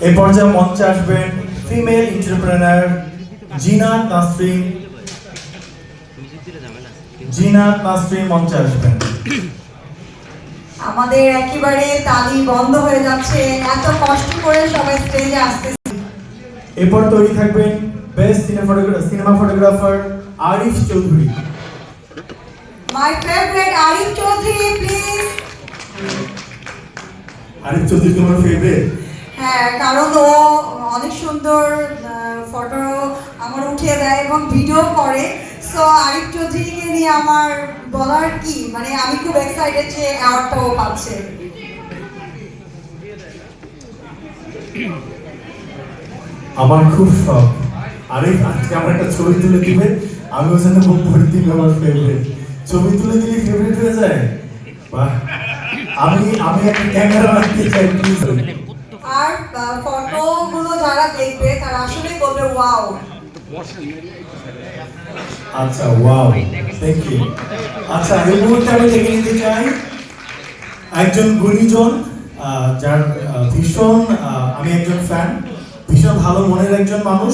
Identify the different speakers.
Speaker 1: এই পর্যায়ে মঞ্চে আসবেন ফিমেল এন্টারপ্রেনার জিনাত নাসরিন। জিনাত নাসরিন মঞ্চে আসবেন।
Speaker 2: আমাদের একেবারে তালি বন্ধ হয়ে যাচ্ছে, এত কষ্ট করে সবাই স্টেজে আসতেছে।
Speaker 1: এরপর তৈরি থাকবেন best cinema photographer Arif Chowdhury.
Speaker 2: My favourite Arif Chowdhury please.
Speaker 1: Arif Chowdhury তোমার ফেভারিট?
Speaker 2: হ্যাঁ, কারণ ও অনেক সুন্দর ফটো আমার উঠিয়ে দেয় এবং ভিডিও করে। সো আরিফ চৌধুরীকে নিয়ে আমার বলার কি, মানে আমি খুব এক্সাইটেড যে অ্যাওয়ার্ডটা ও পাচ্ছে।
Speaker 1: আমার খুব শখ আরিফ আজকে আমার একটা ছবি তুলে দিবে, আমি ওখানে বলে দিবে আমার ফেভারিট। ছবি তুলে দিলে ফেভারিট হয়ে যায়। বাহ, আমি একটা ক্যামেরা রাখতে চাই প্লিজ।
Speaker 2: আর ফটোগুলো যারা দেখবে তারা আসলে বলবে ওয়াও।
Speaker 1: আচ্ছা, ওয়াও, থ্যাংক ইউ। আচ্ছা, এই মুহূর্তে আমি দেখে নিতে চাই একজন গুণীজন, যার ভীষণ আমি একজন ফ্যান, ভীষণ ভালো মনের একজন মানুষ,